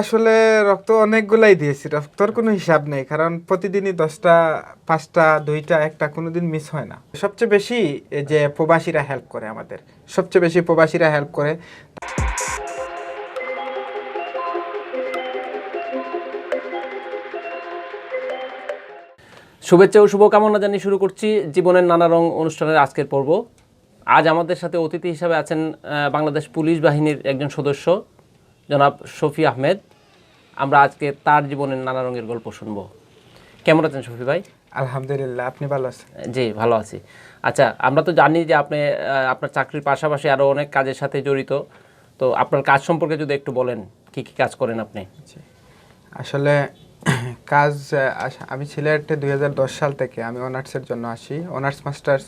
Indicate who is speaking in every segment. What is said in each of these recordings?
Speaker 1: আসলে রক্ত অনেকগুলাই দিয়েছি, রক্তর কোনো হিসাব নেই, কারণ প্রতিদিনই 10টা 5টা 2টা 1টা কোনোদিন মিস হয় না। সবচেয়ে বেশি এই যে প্রবাসীরা হেল্প করে, আমাদের সবচেয়ে বেশি প্রবাসীরা হেল্প করে।
Speaker 2: শুভেচ্ছা ও শুভকামনা জানিয়ে শুরু করছি জীবনের নানা রং অনুষ্ঠানের আজকের পর্ব। আজ আমাদের সাথে অতিথি হিসাবে আছেন বাংলাদেশ পুলিশ বাহিনীর একজন সদস্য জনাব শফি আহমেদ। আমরা আজকে তার জীবনের নানা রঙের গল্প শুনবো। কেমন আছেন শফি ভাই?
Speaker 1: আলহামদুলিল্লাহ, আপনি ভালো আছেন?
Speaker 2: জি, ভালো আছি। আচ্ছা, আমরা তো জানি যে আপনি আপনার চাকরির পাশাপাশি আরও অনেক কাজের সাথে জড়িত। তো আপনার কাজ সম্পর্কে যদি একটু বলেন, কি কি কাজ করেন আপনি?
Speaker 1: আসলে কাজ, আমি সিলেটে 2010 সাল থেকে আমি অনার্সের জন্য আসি, অনার্স মাস্টার্স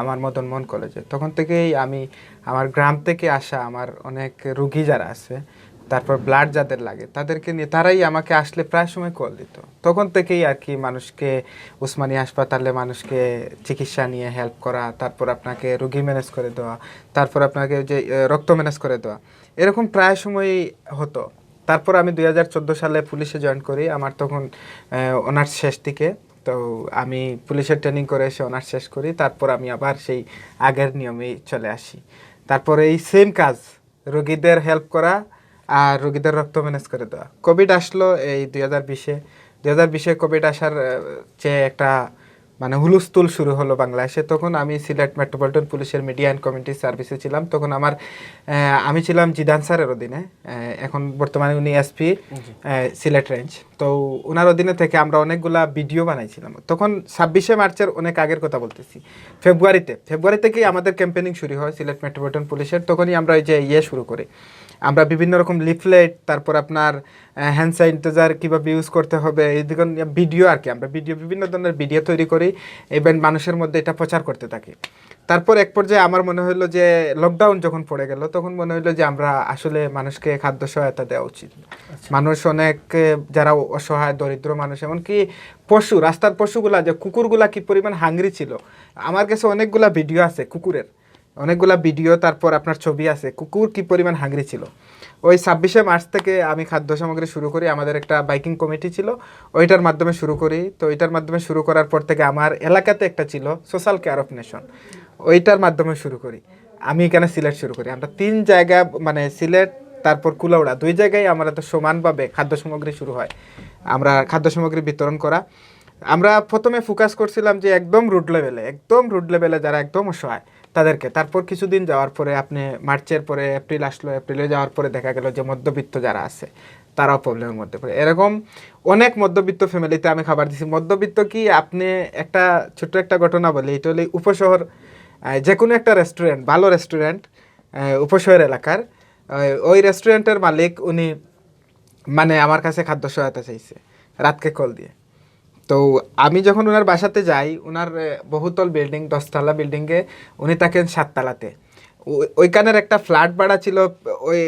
Speaker 1: আমার মদন মোহন কলেজে। তখন থেকেই আমি আমার গ্রাম থেকে আসা আমার অনেক রুগী যারা আছে, তারপর ব্লাড যাদের লাগে তাদেরকে নিয়ে, তারাই আমাকে আসলে প্রায় সময় কল দিত। তখন থেকেই আর কি মানুষকে উসমানী হাসপাতালে মানুষকে চিকিৎসা নিয়ে হেল্প করা, তারপর আপনাকে রুগী ম্যানেজ করে দেওয়া, তারপর আপনাকে যে রক্ত ম্যানেজ করে দেওয়া, এরকম প্রায় সময়ই হতো। তারপর আমি 2014 সালে পুলিশে জয়েন করি। আমার তখন অনার্স শেষ দিকে, তো আমি পুলিশের ট্রেনিং করে এসে অনার্স শেষ করি। তারপর আমি আবার সেই আগের নিয়মেই চলে আসি। তারপরে এই সেম কাজ, রোগীদের হেল্প করা আর রোগীদের রক্ত ম্যানেজ করে দেওয়া। কোভিড আসলো এই 2020-এ কোভিড আসার যে একটা মানে হুলস্থুল শুরু হলো বাংলাদেশে। তখন আমি সিলেট মেট্রোপলিটন পুলিশের মিডিয়া অ্যান্ড কমিউনিটি সার্ভিসে ছিলাম। তখন আমি ছিলাম জিদান স্যারের অধীনে, এখন বর্তমানে উনি এসপি সিলেট রেঞ্জ। তো ওনার অধীনে থেকে আমরা অনেকগুলা ভিডিও বানাইছিলাম। তখন 26শে মার্চের অনেক আগের কথা বলতেছি, ফেব্রুয়ারি থেকেই আমাদের ক্যাম্পেনিং শুরু হয় সিলেট মেট্রোপলিটন পুলিশের। তখনই আমরা ওই যে শুরু করি, আমরা বিভিন্ন রকম লিফলেট, তারপর আপনার হ্যান্ড স্যানিটাইজার কীভাবে ইউজ করতে হবে, এই দিকে ভিডিও আর কি, আমরা বিভিন্ন ধরনের ভিডিও তৈরি করি, ইভেন মানুষের মধ্যে এটা প্রচার করতে থাকি। তারপর এক পর্যায়ে আমার মনে হলো যে লকডাউন যখন পড়ে গেল, তখন মনে হলো যে আমরা আসলে মানুষকে খাদ্য সহায়তা দেওয়া উচিত। মানুষ অনেক যারা অসহায় দরিদ্র মানুষ, এমনকি পশু, রাস্তার পশুগুলা, যে কুকুরগুলা কি পরিমাণ হাংরি ছিল, আমার কাছে অনেকগুলা ভিডিও আছে কুকুরের, অনেকগুলা ভিডিও, তারপর আপনার ছবি আছে, কুকুর কি পরিমাণ হাংরি ছিল। ওই 26শে মার্চ থেকে আমি খাদ্য সামগ্রী শুরু করি। আমাদের একটা বাইকিং কমিটি ছিল, ওইটার মাধ্যমে শুরু করি। তো ওইটার মাধ্যমে শুরু করার পর থেকে আমার এলাকাতে একটা ছিল সোশ্যাল কেয়ার অফ নেশন, ওইটার মাধ্যমে শুরু করি। আমি এখানে সিলেট শুরু করি। আমরা 3 জায়গা, মানে সিলেট, তারপর কুলাউড়া, 2 জায়গায় আমরা তো সমানভাবে খাদ্য সামগ্রী শুরু হয়, আমরা খাদ্য সামগ্রী বিতরণ করা। আমরা প্রথমে ফোকাস করছিলাম যে একদম রুট লেভেলে যারা একদম অসহায় তাদেরকে। তারপর কিছুদিন যাওয়ার পরে, আপনি মার্চের পরে এপ্রিল আসলো, এপ্রিলে যাওয়ার পরে দেখা গেল যে মধ্যবিত্ত যারা আছে তারাও প্রবলেমের মধ্যে পড়ে। এরকম অনেক মধ্যবিত্ত ফ্যামিলিতে আমি খাবার দিছি। মধ্যবিত্ত কি, আপনি একটা ছোট্ট একটা ঘটনা বলি, এটা হলে উপশহর যে কোনো একটা রেস্টুরেন্ট, ভালো রেস্টুরেন্ট উপশহর এলাকার, ওই রেস্টুরেন্টের মালিক উনি মানে আমার কাছে খাদ্য সহায়তা চাইছে রাতকে কল দিয়ে। তো আমি যখন ওনার বাসাতে যাই, ওনার বহুতল বিল্ডিং, 10তলা বিল্ডিংয়ে উনি থাকেন 7তলাতে। ওইখানের একটা ফ্ল্যাট ভাড়া ছিল ওই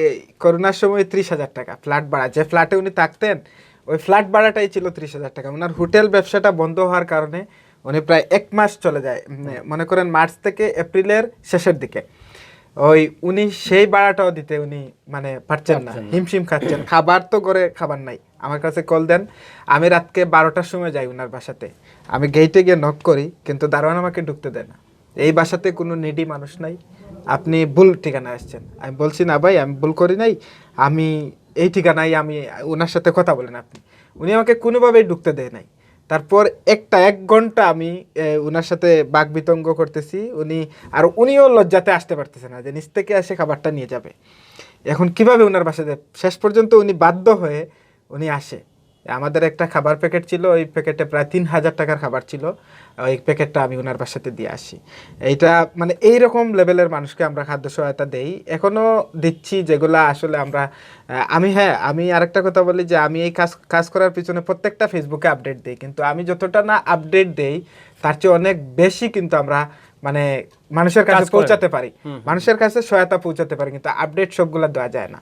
Speaker 1: করোনার সময় 30,000 টাকা ফ্ল্যাট ভাড়া। যে ফ্ল্যাটে উনি থাকতেন ওই ফ্ল্যাট ভাড়াটাই ছিল 30,000 টাকা। ওনার হোটেল ব্যবসাটা বন্ধ হওয়ার কারণে উনি প্রায় 1 মাস চলে যায়, মনে করেন মার্চ থেকে এপ্রিলের শেষের দিকে, উনি সেই ভাড়াটাও দিতে উনি মানে পারছেন না, হিমশিম খাচ্ছেন। খাবার তো করে খাবার নাই, আমার কাছে কল দেন। আমি রাতকে 12টার সময় যাই ওনার বাসাতে, আমি গেটে গিয়ে নক করি, কিন্তু দারোয়ান আমাকে ঢুকতে দেয় না। এই বাসাতে কোনো নিডি মানুষ নাই, আপনি ভুল ঠিকানায় আসছেন। আমি বলছি না ভাই, আমি ভুল করি নাই, আমি এই ঠিকানায়, আমি ওনার সাথে কথা বলেন আপনি। উনি আমাকে কোনোভাবেই ঢুকতে দেয় নাই। তারপর 1 ঘন্টা আমি ওনার সাথে বাক বিতঙ্গ করতেছি, উনিও লজ্জাতে আসতে পারতেছে না যে নিচ থেকে এসে খাবারটা নিয়ে যাবে। এখন কিভাবে ওনার বাসাতে, শেষ পর্যন্ত উনি বাধ্য হয়ে উনি আসে। আমাদের একটা খাবার প্যাকেট ছিল, ওই প্যাকেটে প্রায় 3,000 টাকার খাবার ছিল, ওই প্যাকেটটা আমি ওনার বাসাতে দিয়ে আসি। এইটা মানে এইরকম লেভেলের মানুষকে আমরা খাদ্য সহায়তা দেই, এখনও দিচ্ছি, যেগুলা আসলে আমরা আমি আরেকটা কথা বলি যে আমি এই কাজ করার পিছনে প্রত্যেকটা ফেসবুকে আপডেট দিই, কিন্তু আমি যতটা না আপডেট দেই তার চেয়ে অনেক বেশি কিন্তু আমরা মানে মানুষের কাছে পৌঁছাতে পারি, মানুষের কাছে সহায়তা পৌঁছাতে পারি, কিন্তু আপডেট সবগুলা দেওয়া যায় না।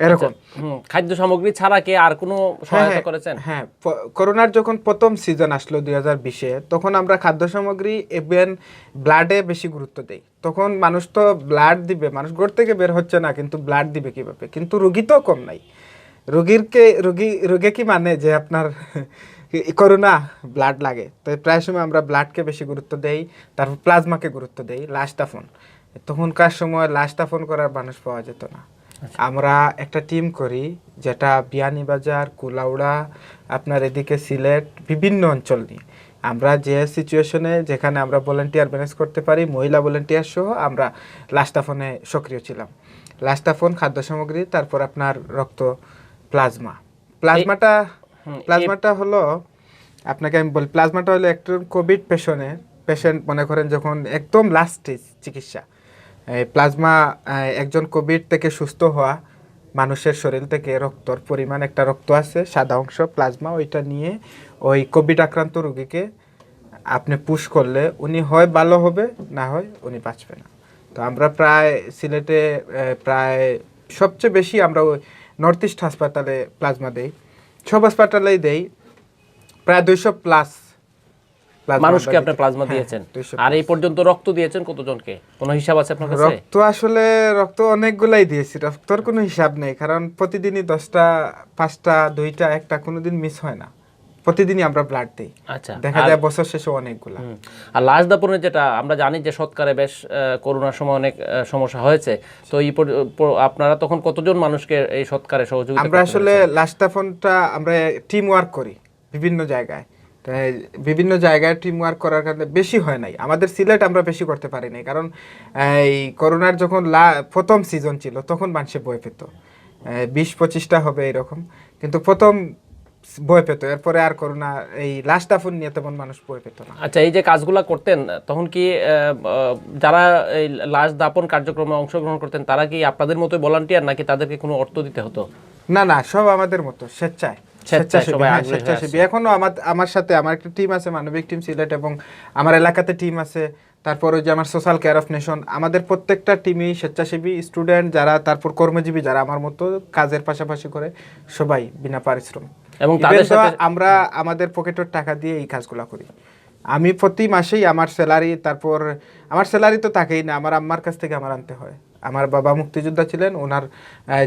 Speaker 1: এরকম
Speaker 2: খাদ্য সামগ্রী ছাড়া কি আর কোনো সহায়তা করেছেন?
Speaker 1: হ্যাঁ, করোনার যখন প্রথম সিজন আসলো 2020-এ, তখন আমরা খাদ্য সামগ্রী এবং ব্লাডে বেশি গুরুত্ব দেই। তখন মানুষ তো ব্লাড দিবে, মানুষ ঘর থেকে বের হচ্ছে না, কিন্তু ব্লাড দিবে কিভাবে? কিন্তু রোগী তো কম নাই, রোগে কি মানে যে আপনার করোনা ব্লাড লাগে, তো প্রায় সময় আমরা ব্লাডকে বেশি গুরুত্ব দেই, তারপর প্লাজমাকে গুরুত্ব দেই, লাশ দাফন। তখনকার সময় লাশ দাফন করার মানুষ পাওয়া যেত না। আমরা একটা টিম করি যেটা বিয়ানীবাজার, কুলাউড়া, আপনার এদিকে সিলেট, বিভিন্ন অঞ্চল নিয়ে আমরা যে সিচুয়েশনে যেখানে আমরা ভলেন্টিয়ার ম্যানেজ করতে পারি, মহিলা ভলেন্টিয়ার সহ আমরা লাশ দাফনে সক্রিয় ছিলাম। লাশ দাফন, খাদ্য সামগ্রী, তারপর আপনার রক্ত, প্লাজমাটা প্লাজমাটা হলো, আপনাকে আমি বলি, প্লাজমাটা হলো একজন কোভিড পেশেন্ট মনে করেন যখন একদম লাস্ট স্টেজ চিকিৎসা, প্লাজমা একজন কোভিড থেকে সুস্থ হওয়া মানুষের শরীর থেকে রক্তর পরিমাণ, একটা রক্ত আছে সাদা অংশ প্লাজমা, ওইটা নিয়ে ওই কোভিড আক্রান্ত রোগীকে আপনি পুশ করলে উনি হয় ভালো হবে, না হয় উনি বাঁচবে না। তো আমরা প্রায় সিলেটে প্রায় সবচেয়ে বেশি আমরা ওই নর্থ ইস্ট হাসপাতালে প্লাজমা দেই, সব হাসপাতালেই দেই, প্রায় 200+
Speaker 2: মানুষকে আপনি প্লাজমা দিয়েছেন। আর এই পর্যন্ত রক্ত দিয়েছেন কতজনকে, কোনো হিসাব আছে আপনার কাছে?
Speaker 1: রক্ত অনেকগুলাই দিয়েছি, রক্তর কোনো হিসাব নেই, কারণ প্রতিদিনই 10টা, 5টা, 2টা, 1টা, কোনোদিন মিস হয় না, প্রতিদিনই আমরা ব্লাড দিই।
Speaker 2: আচ্ছা,
Speaker 1: দেখা যায় বছর শেষে অনেকগুলা।
Speaker 2: আর লাশ দাপনের যেটা আমরা জানি যে সৎকারে বেশ করোনার সময় অনেক সমস্যা হয়েছে, তো আপনারা তখন কতজন মানুষকে এই সৎকারে সহযোগিতা?
Speaker 1: আমরা আসলে লাশ দাফনটা আমরা টিম ওয়ার্ক করি বিভিন্ন জায়গায়, বিভিন্ন জায়গায় টিম ওয়ার্ক করার কারণে বেশি হয় নাই আমাদের। সিলেট আমরা বেশি করতে পারি নাই, কারণ এই করোনার যখন প্রথম সিজন ছিল তখন মানুষে ভয় পেত, 20-25টা হবে এরকম, কিন্তু প্রথম ভয় পেত, এরপরে আর করোনা এই লাশ দাফন নিয়ে তেমন মানুষ ভয় পেত না।
Speaker 2: আচ্ছা, এই যে কাজগুলো করতেন তখন কি যারা এই লাশ দাপন কার্যক্রমে অংশগ্রহণ করতেন তারা কি আপনাদের মতোই ভলান্টিয়ার, নাকি তাদেরকে কোনো অর্থ দিতে হতো?
Speaker 1: না, সব আমাদের মতো স্বেচ্ছাসেবী। এখনো আমার সাথে আমার একটা টিম আছে, মানবিক টিম সিলেট, এবং আমার এলাকাতে টিম আছে, তারপর ওই যে আমার সোশ্যাল কেয়ার অফ নেশন, আমাদের প্রত্যেকটা টিমই স্বেচ্ছাসেবী, স্টুডেন্ট যারা, তারপর কর্মজীবী যারা আমার মতো কাজের পাশাপাশি করে, সবাই বিনা পারিশ্রমিক। এবং তাদের সাথে আমরা আমাদের পকেটের টাকা দিয়ে এই কাজগুলো করি। আমি প্রতি মাসেই আমার স্যালারি, তারপর আমার স্যালারি তো থাকেই না, আমার আম্মার কাছ থেকে আমার আনতে হয়। আমার বাবা মুক্তিযোদ্ধা ছিলেন, ওনার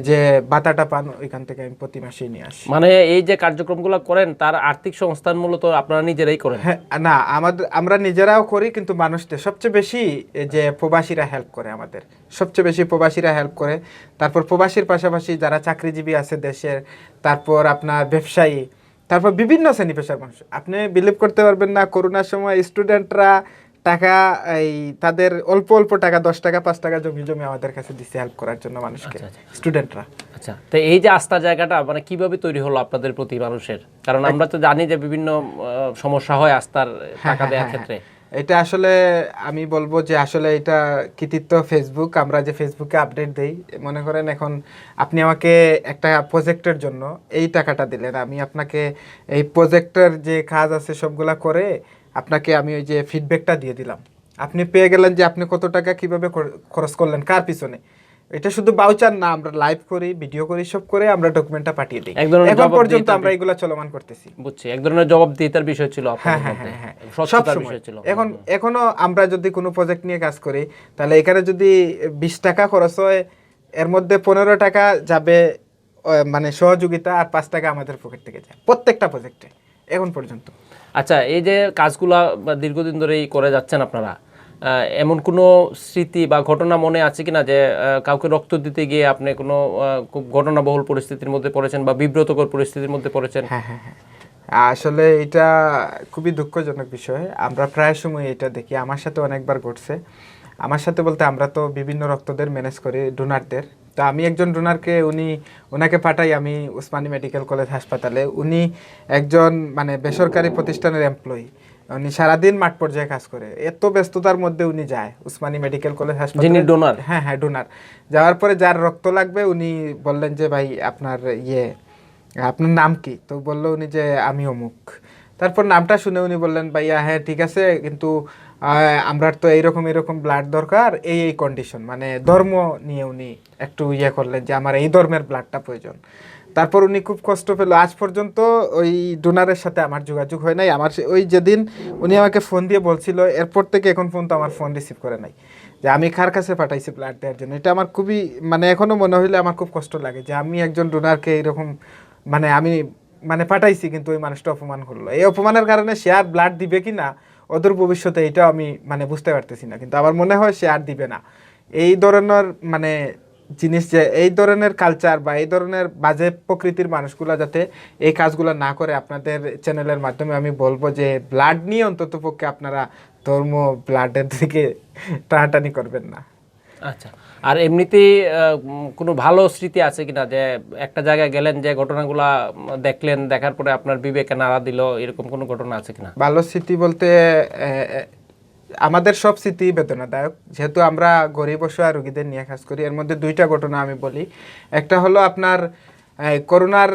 Speaker 1: যে ভাতাটা পান ওইখান থেকে আমি প্রতি মাসেই নিয়ে আসি।
Speaker 2: মানে এই যে কার্যক্রমগুলো করেন তার আর্থিক সংস্থান মূলত আপনারা নিজেরাই করেন?
Speaker 1: হ্যাঁ, না, আমরা নিজেরাও করি, কিন্তু মানুষদের সবচেয়ে বেশি যে প্রবাসীরা হেল্প করে, আমাদের সবচেয়ে বেশি প্রবাসীরা হেল্প করে। তারপর প্রবাসীর পাশাপাশি যারা চাকরিজীবী আছে দেশের, তারপর আপনার ব্যবসায়ী, তারপর বিভিন্ন শ্রেণী পেশার মানুষ। আপনি বিলিভ করতে পারবেন না, করোনার সময় স্টুডেন্টরা টাকা, এই তাদের অল্প অল্প টাকা, 10 টাকা 5 টাকা জমি আমাদের কাছে দিচ্ছে হেল্প করার জন্য মানুষকে, স্টুডেন্টরা।
Speaker 2: আচ্ছা, তো এই যে আস্থা জায়গাটা মানে কিভাবে তৈরি হলো আপনাদের প্রতি মানুষের? কারণ আমরা তো জানি যে বিভিন্ন সমস্যা হয় আস্থার টাকা দেওয়ার ক্ষেত্রে।
Speaker 1: এটা আসলে আমি বলবো যে আসলে এটা কৃতিত্ব ফেসবুক। আমরা যে ফেসবুকে আপডেট দেই, মনে করেন এখন আপনি আমাকে একটা প্রজেক্টের জন্য এই টাকাটা দিলেন, আমি আপনাকে এই প্রজেক্টের যে কাজ আছে সবগুলা করে আপনাকে আমি ওই যে ফিডব্যাকটা দিয়ে দিলাম, আপনি পেয়ে গেলেন যে আপনি কত টাকা কিভাবে খরচ করলেন, কার পিছনে। এটা শুধু বাউচার না, আমরা লাইভ করি, ভিডিও করি, সব করে আমরা ডকুমেন্টটা পাঠিয়ে দিই। এখন পর্যন্ত আমরা এগুলা চলমান করতেছি।
Speaker 2: বুঝছি, এক ধরনের জবাবদিহিতার বিষয় ছিল আপনাদের মধ্যে।
Speaker 1: হ্যাঁ, স্বচ্ছতার বিষয় ছিল। এখনো আমরা যদি কোনো প্রজেক্ট নিয়ে কাজ করি, তাহলে এখানে যদি 20 টাকা খরচ হয়, এর মধ্যে 15 টাকা যাবে মানে সহযোগিতা, আর 5 টাকা আমাদের পকেট থেকে যায় প্রত্যেকটা প্রজেক্টে এখন পর্যন্ত।
Speaker 2: আচ্ছা, এই যে কাজগুলা দীর্ঘদিন ধরেই করে যাচ্ছেন আপনারা, এমন কোনো স্মৃতি বা ঘটনা মনে আছে কিনা যে কাউকে রক্ত দিতে গিয়ে আপনি কোনো খুব ঘটনাবহুল পরিস্থিতির মধ্যে পড়েছেন বা বিব্রতকর পরিস্থিতির মধ্যে পড়েছেন?
Speaker 1: হ্যাঁ, আসলে এটা খুবই দুঃখজনক বিষয়। আমরা প্রায় সময় এটা দেখি, আমার সাথে অনেকবার ঘটছে। আমার সাথে বলতে আমরা তো বিভিন্ন রক্তদের ম্যানেজ করি, ডোনারদের। তো আমি একজন ডোনারকে ওনাকে পাঠাই আমি উসমানী মেডিকেল কলেজ হাসপাতালে। উনি একজন মানে বেসরকারি প্রতিষ্ঠানের এমপ্লয়ি, উনি সারাদিন মাঠ পর্যায়ে কাজ করে, এত ব্যস্ততার মধ্যে উনি যায় উসমানী মেডিকেল কলেজ হাসপাতালে।
Speaker 2: যিনি ডোনার?
Speaker 1: হ্যাঁ, ডোনার। যাওয়ার পরে যার রক্ত লাগবে উনি বললেন যে ভাই আপনার আপনার নাম কি? তো বললো উনি যে আমি অমুক। তারপর নামটা শুনে উনি বললেন ভাইয়া হ্যাঁ ঠিক আছে, কিন্তু আমরা তো এইরকম ব্লাড দরকার, এই কন্ডিশন, মানে ধর্ম নিয়ে উনি একটু করলেন যে আমার এই ধর্মের ব্লাডটা প্রয়োজন। তারপর উনি খুব কষ্ট পেল। আজ পর্যন্ত ওই ডোনারের সাথে আমার যোগাযোগ হয় নাই। আমার ওই যেদিন উনি আমাকে ফোন দিয়ে বলছিল, এরপর থেকে এখন পর্যন্ত আমার ফোন রিসিভ করে নাই। যে আমি কার কাছে পাঠাইছি ব্লাড দেওয়ার জন্য। এটা আমার খুবই মানে এখনো মনে হইলে আমার খুব কষ্ট লাগে যে আমি একজন ডোনারকে এরকম মানে আমি মানে পাঠাইছি, কিন্তু ওই মানুষটা অপমান করলো। এই অপমানের কারণে সে আর ব্লাড দিবে কি না অদূর ভবিষ্যতে এটাও আমি মানে বুঝতে পারতেছি না, কিন্তু আমার মনে হয় সে আর দিবে না। এই ধরনের মানে জিনিস, যে এই ধরনের কালচার বা এই ধরনের বাজে প্রকৃতির মানুষগুলো যাতে এই কাজগুলো না করে, আপনাদের চ্যানেলের মাধ্যমে আমি বলবো যে ব্লাড নিয়ে অন্তত পক্ষে আপনারা ধর্ম ব্লাডের দিকে টানাটানি করবেন না।
Speaker 2: আচ্ছা, আর এমনিতে কোনো ভালো স্মৃতি আছে কিনা যে একটা জায়গায় গেলেন, যে ঘটনাগুলা দেখলেন, দেখার পরে আপনার বিবেকে নাড়া দিল, এরকম কোনো ঘটনা আছে কিনা?
Speaker 1: ভালো স্মৃতি বলতে আমাদের সব স্মৃতি বেদনাদায়ক, যেহেতু আমরা গরিব অসহায় রোগীদের নিয়ে কাজ করি। এর মধ্যে দুইটা ঘটনা আমি বলি। একটা হলো আপনার করোনার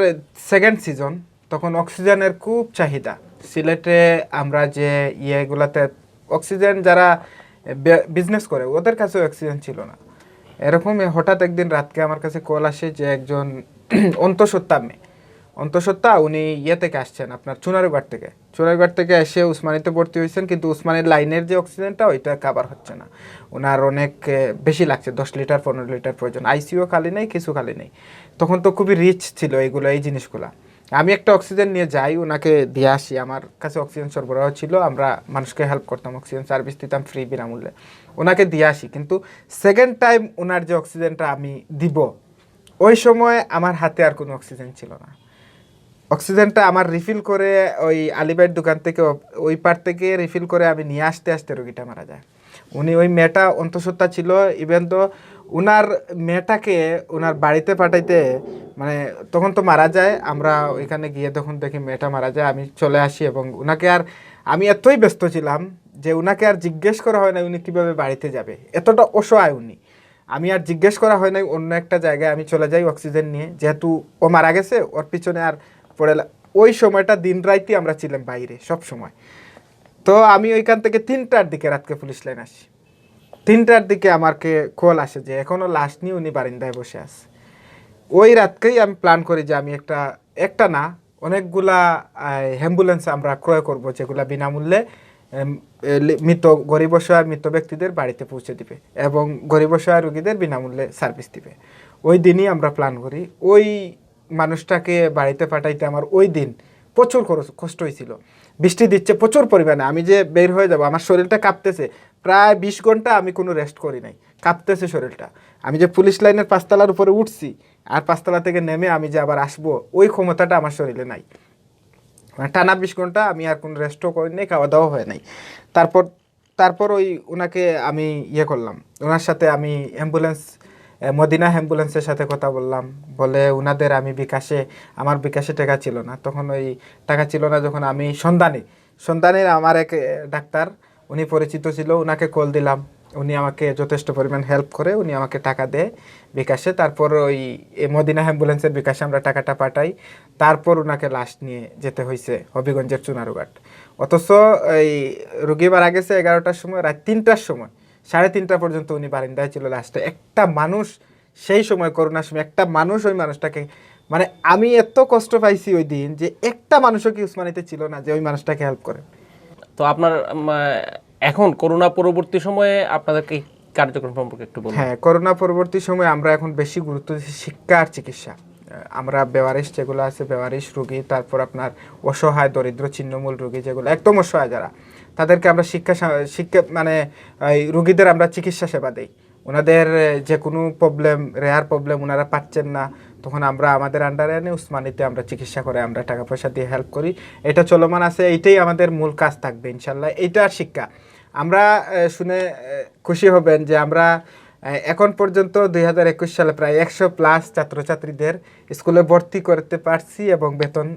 Speaker 1: সেকেন্ড সিজন, তখন অক্সিজেনের খুব চাহিদা সিলেটে। আমরা যে ইয়েগুলাতে অক্সিজেন যারা বিজনেস করে ওদের কাছেও অক্সিজেন ছিল না। এরকম হঠাৎ একদিন রাতকে আমার কাছে কল আসে যে একজন অন্তঃসত্ত্বা মেয়ে, অন্তঃসত্ত্বা, উনি ইয়ে থেকে আসছেন আপনার চুনারুঘাট থেকে এসে উসমানিতে ভর্তি হয়েছেন, কিন্তু উসমানির লাইনের যে অক্সিজেনটা ওইটা কাভার হচ্ছে না, ওনার অনেক বেশি লাগছে, 10 লিটার 15 লিটার প্রয়োজন। আইসিইউ খালি নেই, কিছু খালি নেই। তখন তো খুবই রিচ ছিল এই জিনিসগুলা। আমি একটা অক্সিজেন নিয়ে যাই, ওনাকে দিয়ে আসি। আমার কাছে অক্সিজেন সরবরাহ ছিল, আমরা মানুষকে হেল্প করতাম, অক্সিজেন সার্ভিস দিতাম ফ্রি বিনামূল্যে, ওনাকে দিয়ে আসি। কিন্তু সেকেন্ড টাইম ওনার যে অক্সিজেনটা আমি দিব, ওই সময় আমার হাতে আর কোনো অক্সিজেন ছিল না। অক্সিজেনটা আমার রিফিল করে ওই আলিবাইয়ের দোকান থেকে ওই পার থেকে রিফিল করে আমি নিয়ে আসতে আসতে রোগীটা মারা যায়। উনি ওই মেয়েটা অন্তঃসত্ত্বা ছিল, ইভেন তো উনার মেয়েটাকে ওনার বাড়িতে পাঠাইতে মানে তখন তো মারা যায়। আমরা ওইখানে গিয়ে তখন দেখি মেয়েটা মারা যায়, আমি চলে আসি এবং উনাকে আর আমি এতই ব্যস্ত ছিলাম যে উনাকে আর জিজ্ঞেস করা হয় না উনি কীভাবে বাড়িতে যাবে, এতটা অসহায় উনি। আমি আর জিজ্ঞেস করা হয় নাই, অন্য একটা জায়গায় আমি চলে যাই অক্সিজেন নিয়ে, যেহেতু ও মারা গেছে, ওর পিছনে আর পড়ে। ওই সময়টা দিন রাইতে আমরা ছিলাম বাইরে সব সময়। তো আমি ওইখান থেকে 3টার দিকে রাতকে পুলিশ লাইন আসি। 3টার দিকে আমাকে কল আসে যে এখনও লাশ নিয়ে উনি বারিন্দায় বসে আছে। ওই রাতকেই আমি প্ল্যান করি যে আমি একটা না অনেকগুলা অ্যাম্বুলেন্স আমরা ক্রয় করব, যেগুলা বিনামূল্যে মৃত গরিব অসহায় মৃত ব্যক্তিদের বাড়িতে পৌঁছে দিবে এবং গরিব অসহায় রোগীদের বিনামূল্যে সার্ভিস দিবে। ওই দিনই আমরা প্ল্যান করি। ওই মানুষটাকে বাড়িতে পাঠাইতে আমার ওই দিন প্রচুর কষ্ট হয়েছিল। বৃষ্টি দিচ্ছে প্রচুর পরিমাণে, আমি যে বের হয়ে যাব, আমার শরীরটা কাঁপতেছে। প্রায় 20 ঘন্টা আমি কোনো রেস্ট করি নাই, কাঁপতেছে শরীরটা। আমি যে পুলিশ লাইনের 5তলার উপরে উঠছি আর 5তলা থেকে নেমে আমি যে আবার আসবো, ওই ক্ষমতাটা আমার শরীরে নাই। মানে টানা 20 ঘন্টা আমি আর কোনো রেস্টও করি নাই, খাওয়া দাওয়া হয় নাই। তারপর ওই ওনাকে আমি ইয়ে করলাম, ওনার সাথে আমি মদিনা অ্যাম্বুলেন্সের সাথে কথা বললাম, বলে ওনাদের আমি আমার বিকাশে টাকা ছিল না, তখন ওই টাকা ছিল না যখন আমি সন্ধানের আমার এক ডাক্তার, উনি পরিচিত ছিল, ওনাকে কল দিলাম। উনি আমাকে যথেষ্ট পরিমাণ হেল্প করে, উনি আমাকে টাকা দেয় বিকাশে। তারপর ওই মদিনা অ্যাম্বুলেন্সের বিকাশে আমরা টাকাটা পাঠাই। তারপর ওনাকে লাশ নিয়ে যেতে হয়েছে হবিগঞ্জের চুনারুঘাট। অথচ এই রুগী মারা গেছে 11টার সময়, রাত 3টার সময় 3:30 পর্যন্ত উনি বারিন্দায় ছিল লাশটা। একটা মানুষ সেই সময় করোনার সময় একটা মানুষ ওই মানুষটাকে মানে আমি এত কষ্ট পাইছি ওই দিন যে একটা মানুষও কি উসমানিতে ছিল না যে ওই মানুষটাকে হেল্প করে।
Speaker 2: তো আপনার এখন করোনা পরবর্তী সময়ে আপনাদের কি কার্যক্রম সম্পর্কে একটু বলুন।
Speaker 1: হ্যাঁ, করোনা পরবর্তী সময়ে আমরা এখন বেশি গুরুত্ব দিচ্ছি শিক্ষা আর চিকিৎসা। আমরা বেওয়ারিশ যেগুলো আছে, বেওয়ারিশ রোগী, তারপর আপনার অসহায় দরিদ্র ছিন্নমূল রোগী যেগুলো একদম অসহায় যারা, তাদেরকে আমরা শিক্ষা মানে রোগীদের আমরা চিকিৎসা সেবা দেই। ওনাদের যে কোনো রেয়ার প্রবলেম ওনারা পাচ্ছেন না, তখন আমরা আমাদের আন্ডারে এনে উসমানিতে আমরা চিকিৎসা করে আমরা টাকা পয়সা দিয়ে হেল্প করি। এটা চলমান আছে, এইটাই আমাদের মূল কাজ থাকবে ইনশাল্লাহ। এইটার শিক্ষা আমরা শুনে খুশি হবেন যে আমরা এখন পর্যন্ত 2021 সালে প্রায় 100+ ছাত্রছাত্রীদের স্কুলে ভর্তি করতে পারছি এবং বেতন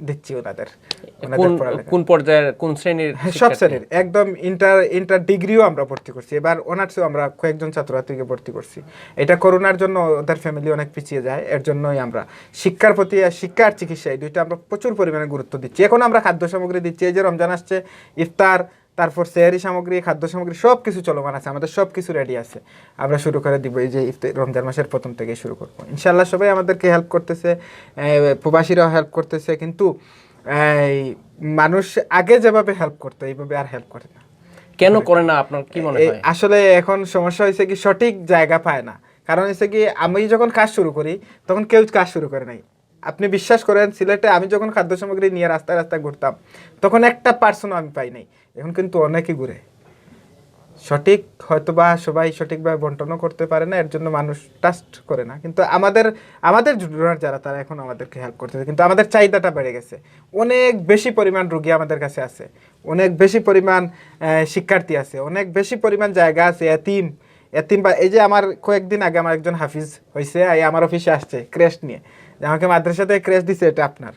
Speaker 1: দিচ্ছি ওনাদের।
Speaker 2: কোন পর্যায়ের কোন শ্রেণীর?
Speaker 1: সব শ্রেণীর, একদম ইন্টার ডিগ্রিও আমরা ভর্তি করছি। এবার অনার্সেও আমরা কয়েকজন ছাত্রছাত্রীকে ভর্তি করছি। এটা করোনার জন্য ওদের ফ্যামিলি অনেক পিছিয়ে যায়, এর জন্যই আমরা শিক্ষার প্রতি, শিক্ষা আর চিকিৎসা এই দুইটা আমরা প্রচুর পরিমাণে গুরুত্ব দিচ্ছি। এখন আমরা খাদ্য সামগ্রী দিচ্ছি, এই যে রমজান আসছে, ইফতার, তারপর সেহরি সামগ্রী, খাদ্য সামগ্রী সব কিছু চলমান আছে, আমাদের সব কিছু রেডি আছে। আমরা শুরু করে দিব এই যে রমজান মাসের প্রথম থেকে শুরু করবো ইনশাল্লাহ। সবাই আমাদেরকে হেল্প করতেছে, প্রবাসীরাও হেল্প করতেছে, কিন্তু মানুষ আগে যেভাবে হেল্প করতো এইভাবে আর হেল্প করে না।
Speaker 2: কেন করে না আপনার কি মনে হয়?
Speaker 1: আসলে এখন সমস্যা হয়েছে কি সঠিক জায়গা পায় না, কারণ হচ্ছে কি আমি যখন কাজ শুরু করি তখন কেউ কাজ শুরু করে নাই। আপনি বিশ্বাস করেন সিলেটে আমি যখন খাদ্য সামগ্রী নিয়ে রাস্তায় রাস্তায় ঘুরতাম তখন একটা পার্সনও আমি পাই নাই, এখন কিন্তু অনেকেই ঘুরে। সঠিক হয়তোবা সবাই সঠিকভাবে বন্টনও করতে পারে না, এর জন্য মানুষ ট্রাস্ট করে না। কিন্তু আমাদের আমাদের ডোনার যারা তারা এখন আমাদেরকে হেল্প করতেছে, কিন্তু আমাদের চাহিদাটা বেড়ে গেছে। অনেক বেশি পরিমাণ রোগী আমাদের কাছে আছে, অনেক বেশি পরিমাণ শিক্ষার্থী আছে, অনেক বেশি পরিমাণ জায়গা আছে। এতিম এতিম বা এই যে আমার কয়েকদিন আগে আমার একজন হাফিজ হয়েছে, আমার অফিসে আসছে ক্রেশ নিয়ে, যে আমাকে মাদ্রাসাতে ক্রেশ দিছে, এটা আপনার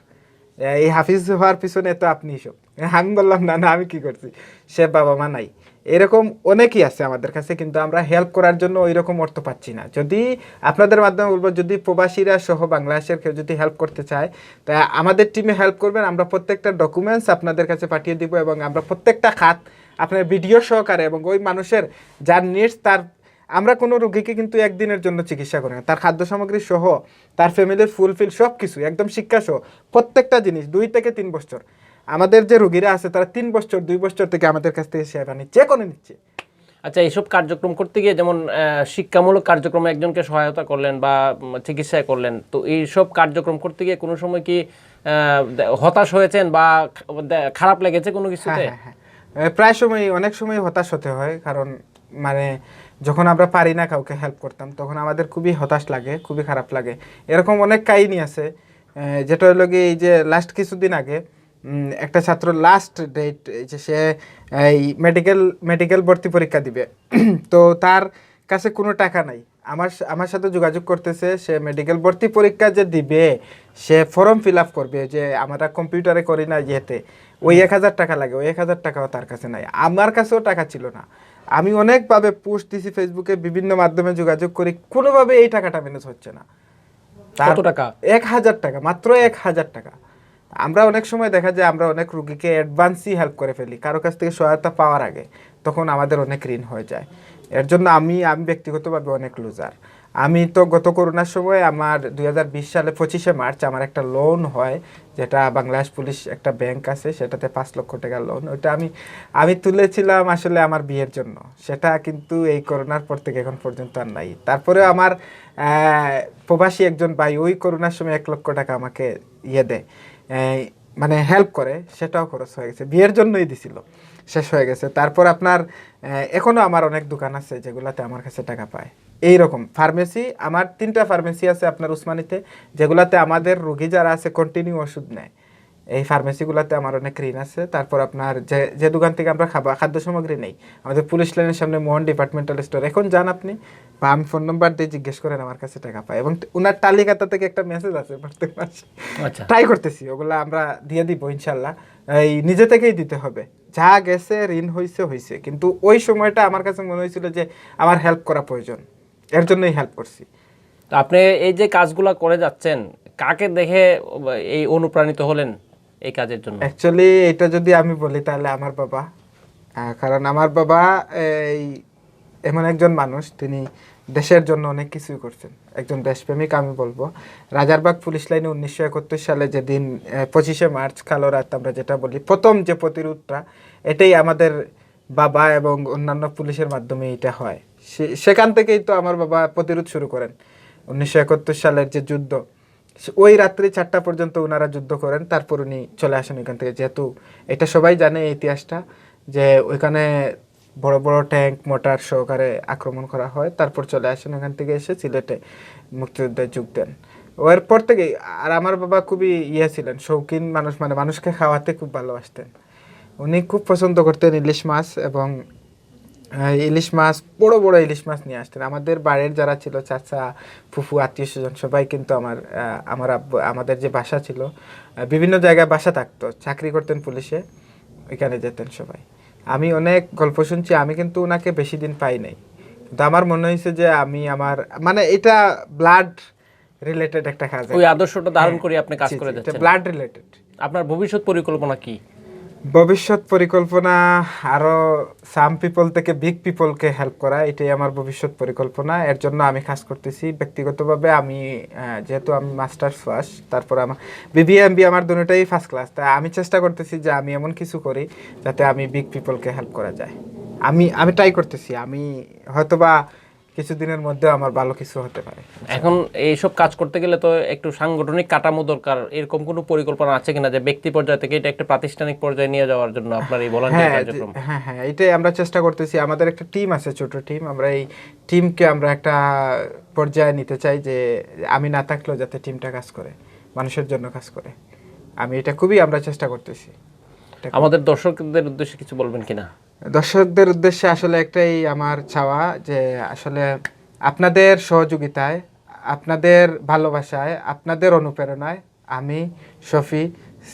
Speaker 1: এই হাফিজ হওয়ার পিছনে তো আপনি সব। আমি বললাম না না, আমি কি করছি, সে বাবা মা নাই। এরকম অনেকেই আছে আমাদের কাছে, কিন্তু আমরা হেল্প করার জন্য ওই রকম অর্থ পাচ্ছি না। যদি আপনাদের মাধ্যমে বলবো, যদি প্রবাসীরা সহ বাংলাদেশের কেউ যদি হেল্প করতে চায় তা আমাদের টিমে হেল্প করবেন। আমরা প্রত্যেকটা ডকুমেন্টস আপনাদের কাছে পাঠিয়ে দিব, এবং আমরা প্রত্যেকটা খাত আপনার ভিডিও সহকারে, এবং ওই মানুষের যার নিডস তার, আমরা কোনো রোগীকে কিন্তু একদিনের জন্য চিকিৎসা করি না, তার খাদ্য সামগ্রী সহ তার ফ্যামিলির ফুলফিল সব কিছু একদম শিক্ষা সহ প্রত্যেকটা জিনিস 2 থেকে 3 বছর। আমাদের যে রোগীরা আছে তারা 3 বছর 2 বছর থেকে আমাদের কাছ থেকে সেবা নিচ্ছে, কোনো নিচ্ছে।
Speaker 2: আচ্ছা, এইসব কার্যক্রম করতে গিয়ে যেমন শিক্ষামূলক কার্যক্রমে একজনকে সহায়তা করলেন বা চিকিৎসা করলেন, তো এইসব কার্যক্রম করতে গিয়ে কোনো সময় কি হতাশ হয়েছেন বা খারাপ লেগেছে কোনো কিছুতে?
Speaker 1: হ্যাঁ, প্রায় সময়, অনেক সময় হতাশ হতে হয়, কারণ মানে যখন আমরা পারি না কাউকে হেল্প করতাম তখন আমাদের খুবই হতাশ লাগে, খুবই খারাপ লাগে। এরকম অনেক কাহিনী আছে, যেটা হলো কি এই যে লাস্ট কিছুদিন আগে একটা ছাত্র লাস্ট ডেট, যে সে এই মেডিকেল ভর্তি পরীক্ষা দিবে তো তার কাছে কোনো টাকা নাই। আমার সাথে যোগাযোগ করতেছে, সে মেডিকেল ভর্তি পরীক্ষা যে দিবে সে ফর্ম ফিল আপ করবে, যে আমরা কম্পিউটারে করি না ইয়েতে, ওই 1000 টাকা লাগে, ওই 1000 টাকাও তার কাছে নাই, আমার কাছেও টাকা ছিল না। আমি অনেকভাবে পোস্ট দিছি ফেসবুকে, বিভিন্ন মাধ্যমে যোগাযোগ করি, কোনোভাবে এই টাকাটা ম্যানেজ হচ্ছে না।
Speaker 2: কত টাকা?
Speaker 1: 1000 টাকা, মাত্র 1000 টাকা। আমরা অনেক সময় দেখা যায় আমরা অনেক রুগীকে অ্যাডভান্সই হেল্প করে ফেলি কারো কাছ থেকে সহায়তা পাওয়ার আগে, তখন আমাদের অনেক ঋণ হয়ে যায়। এর জন্য আমি ব্যক্তিগতভাবে অনেক লুজার। আমি তো গত করোনার সময় আমার 2020 সালে 25শে মার্চ আমার একটা লোন হয়, যেটা বাংলাদেশ পুলিশ একটা ব্যাংক আছে, সেটাতে 5 লক্ষ টাকার লোন, ওইটা আমি তুলেছিলাম আসলে আমার বিয়ের জন্য। সেটা কিন্তু এই করোনার পর থেকে এখন পর্যন্ত আর নাই। তারপরে আমার প্রবাসী একজন ভাই ওই করোনার সময় 1 লক্ষ টাকা আমাকে দেয়, মানে হেল্প করে, সেটাও খরচ হয়ে গেছে, বিয়ের জন্যই দিছিল, শেষ হয়ে গেছে। তারপর আপনার এখনও আমার অনেক দোকান আছে যেগুলাতে আমার কাছে টাকা পায়। এইরকম ফার্মেসি, আমার 3টা ফার্মেসি আছে আপনার উসমানীতে, যেগুলাতে আমাদের রোগী যারা আছে কন্টিনিউ ওষুধ নেয়। এই ফার্মেসিগুলোতে আমার অনেক ঋণ আছে। তারপর আপনার যে দোকান থেকে আমরা খাদ্য সামগ্রী নেই, আমাদের পুলিশ লাইনের সামনে মোহন ডিপার্টমেন্টাল স্টোর, এখন যান আপনি বা আমি ফোন নাম্বার দিয়ে জিজ্ঞেস করেন, আমার কাছে টাকা পায়। এবং ওনার তালিকাতা থেকে একটা মেসেজ আছে প্রত্যেক মাসে।
Speaker 2: আচ্ছা,
Speaker 1: ট্রাই করতেছি, ওগুলো আমরা দিয়ে দিব ইনশাল্লাহ। এই নিজে থেকেই দিতে হবে, যা গেছে ঋণ হয়েছে, কিন্তু ওই সময়টা আমার কাছে মনে হয়েছিল যে আমার হেল্প করা প্রয়োজন, এর জন্যই হেল্প করছি।
Speaker 2: তো আপনি এই যে কাজগুলো করে যাচ্ছেন, কাকে দেখে এই অনুপ্রাণিত হলেন এই কাজের জন্য?
Speaker 1: অ্যাকচুয়ালি এটা যদি আমি বলি তাহলে আমার বাবা, কারণ আমার বাবা এই এমন একজন মানুষ, তিনি দেশের জন্য অনেক কিছুই করছেন, একজন দেশপ্রেমিক আমি বলবো। রাজারবাগ পুলিশ লাইনে 1971 সালে যেদিন 25শে মার্চ কালো রাত আমরা যেটা বলি, প্রথম যে প্রতিরোধটা, এটাই আমাদের বাবা এবং অন্যান্য পুলিশের মাধ্যমে এটা হয়। সেখান থেকেই তো আমার বাবা প্রতিরোধ শুরু করেন। 1971 সালের যে যুদ্ধ, ওই রাত্রি 4টা পর্যন্ত ওনারা যুদ্ধ করেন, তারপর উনি চলে আসেন ওইখান থেকে। যেহেতু এটা সবাই জানে এই ইতিহাসটা, যে ওইখানে বড় বড় ট্যাঙ্ক মোটর সহকারে আক্রমণ করা হয়, তারপর চলে আসেন ওখান থেকে, এসে সিলেটে মুক্তিযুদ্ধে যোগ দেন। এরপর থেকেই, আর আমার বাবা খুবই ছিলেন, শৌখিন মানুষ, মানে মানুষকে খাওয়াতে খুব ভালোবাসতেন। উনি খুব পছন্দ করতেন ইলিশ মাছ, এবং ইলিশ মাছ, বড় বড় ইলিশ মাছ নিয়ে আসতেন। আমাদের বাড়ির যারা ছিল, চাচা ফুফু আত্মীয় স্বজন সবাই কিন্তু আমার আব্বু, আমাদের যে বাসা ছিল, বিভিন্ন জায়গায় বাসা থাকতো, চাকরি করতেন পুলিশে, ওইখানে যেতেন সবাই। আমি অনেক গল্প শুনছি, আমি কিন্তু ওনাকে বেশি দিন পাই নাই, কিন্তু আমার মনে হয়েছে যে আমি মানে এটা ব্লাড রিলেটেড একটা কাজ,
Speaker 2: ওই আদর্শটা ধারণ করে আপনি কাজ করে যাচ্ছেন,
Speaker 1: ব্লাড রিলেটেড।
Speaker 2: আপনার ভবিষ্যৎ পরিকল্পনা কি?
Speaker 1: ভবিষ্যৎ পরিকল্পনা আরো সাম পিপল থেকে বিগ পিপলকে হেল্প করা, এটাই আমার ভবিষ্যৎ পরিকল্পনা। এর জন্য আমি কাজ করতেছি ব্যক্তিগতভাবে। আমি যেহেতু আমি মাস্টার্স ফার্স্ট, তারপর আমার বিবিএ এমবিএ আমার দুটোটাই ফার্স্ট ক্লাস, তাই আমি চেষ্টা করতেছি যে আমি এমন কিছু করি যাতে আমি বিগ পিপলকে হেল্প করা যায়। আমি আমি ট্রাই করতেছি, আমি হয়তোবা কিছুদিনের মধ্যে আমার ভালো কিছু হতে পারে।
Speaker 2: এখন এইসব কাজ করতে গেলে তো একটু সাংগঠনিক কাঠামো দরকার। এরকম কোনো পরিকল্পনা আছে কিনা যে ব্যক্তি পর্যায় থেকে এটা একটা প্রাতিষ্ঠানিক পর্যায়ে নিয়ে যাওয়ার জন্য আপনার এই ভলান্টিয়ার কার্যক্রম?
Speaker 1: হ্যাঁ হ্যাঁ, এটাই আমরা চেষ্টা করতেছি। আমাদের একটা টিম আছে, ছোট টিম। আমরা এই টিমকে আমরা একটা পর্যায়ে নিতে চাই যে আমি না থাকলেও যাতে টিমটা কাজ করে, মানুষের জন্য কাজ করে। এটা খুবই আমরা চেষ্টা করতেছি।
Speaker 2: আমাদের দর্শকদের উদ্দেশ্যে কিছু বলবেন কিনা?
Speaker 1: দর্শকদের উদ্দেশ্যে আসলে একটাই আমার চাওয়া যে আসলে আপনাদের সহযোগিতায়, আপনাদের ভালোবাসায়, আপনাদের অনুপ্রেরণায় আমি শফি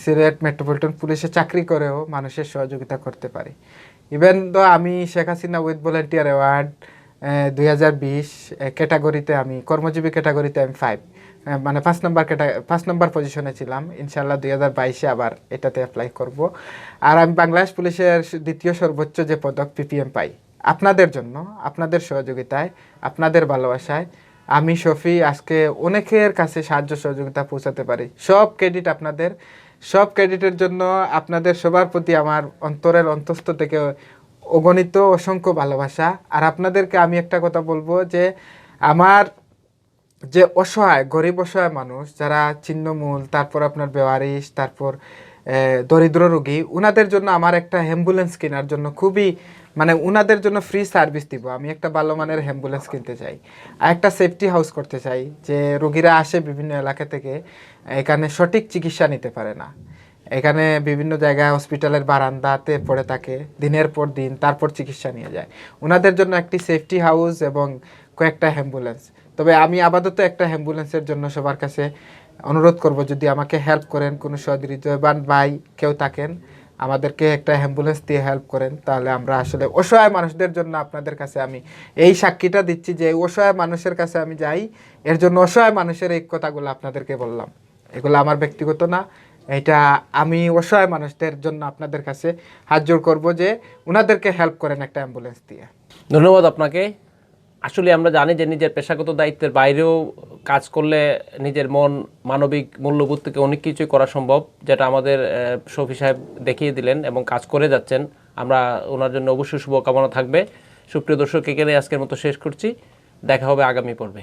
Speaker 1: সিলেট মেট্রোপলিটন পুলিশে চাকরি করেও মানুষের সহযোগিতা করতে পারি। ইভেন তো আমি Sheikh Hasina with volunteer award 2020 ক্যাটাগরিতে, আমি কর্মজীবী ক্যাটাগরিতে আমি 5 নম্বর পজিশনে ছিলাম। ইনশাল্লাহ 2022-এ আবার এটাতে অ্যাপ্লাই করব। আর আমি বাংলাদেশ পুলিশের দ্বিতীয় সর্বোচ্চ যে পদক পিপিএম পাই, আপনাদের জন্য, আপনাদের সহযোগিতায়, আপনাদের ভালোবাসায় আমি শফি আজকে অনেকের কাছে সাহায্য সহযোগিতা পৌঁছাতে পারি। সব ক্রেডিট আপনাদের। সব ক্রেডিটের জন্য আপনাদের সবার প্রতি আমার অন্তরের অন্তঃস্থ থেকে অগণিত অসংখ্য ভালোবাসা। আর আপনাদেরকে আমি একটা কথা বলবো যে আমার যে অসহায়, গরিব অসহায় মানুষ যারা ছিন্নমূল, তারপর আপনার বেওয়ারিশ, তারপর দরিদ্র রোগী, উনাদের জন্য আমার একটা অ্যাম্বুলেন্স কেনার জন্য খুবই, মানে উনাদের জন্য ফ্রি সার্ভিস দিব। আমি একটা ভালো মানের অ্যাম্বুলেন্স কিনতে চাই। আর একটা সেফটি হাউস করতে চাই, যে রোগীরা আসে বিভিন্ন এলাকা থেকে, এখানে সঠিক চিকিৎসা নিতে পারে না। এখানে বিভিন্ন জায়গায় হসপিটালের বারান্দাতে পড়ে থাকে দিনের পর দিন, তারপর চিকিৎসা নিয়ে যায়। ওনাদের জন্য একটি সেফটি হাউস এবং কয়েকটা অ্যাম্বুলেন্স। তবে আমি আপাতত একটা অ্যাম্বুলেন্সের জন্য সবার কাছে অনুরোধ করব, যদি আমাকে হেল্প করেন, কোনো সহৃদয়বান ভাই কেউ থাকেন, আমাদেরকে একটা অ্যাম্বুলেন্স দিয়ে হেল্প করেন, তাহলে আমরা আসলে অসহায় মানুষদের জন্য আপনাদের কাছে আমি এই সাক্ষীটা দিচ্ছি যে অসহায় মানুষের কাছে আমি যাই। এর জন্য অসহায় মানুষের এই কথাগুলো আপনাদেরকে বললাম, এগুলো আমার ব্যক্তিগত না। এটা আমি অসহায় মানুষদের জন্য আপনাদের কাছে হাত জোড় করবো যে ওনাদেরকে হেল্প করেন একটা অ্যাম্বুলেন্স দিয়ে।
Speaker 2: ধন্যবাদ আপনাকে। আসলে আমরা জানি যে নিজের পেশাগত দায়িত্বের বাইরেও কাজ করলে নিজের মন, মানবিক মূল্যবোধ থেকে অনেক কিছুই করা সম্ভব, যেটা আমাদের শফি সাহেব দেখিয়ে দিলেন এবং কাজ করে যাচ্ছেন। আমরা ওনার জন্য অবশ্যই শুভকামনা থাকবে। সুপ্রিয় দর্শক, এখানে আজকের মতো শেষ করছি। দেখা হবে আগামী পর্বে।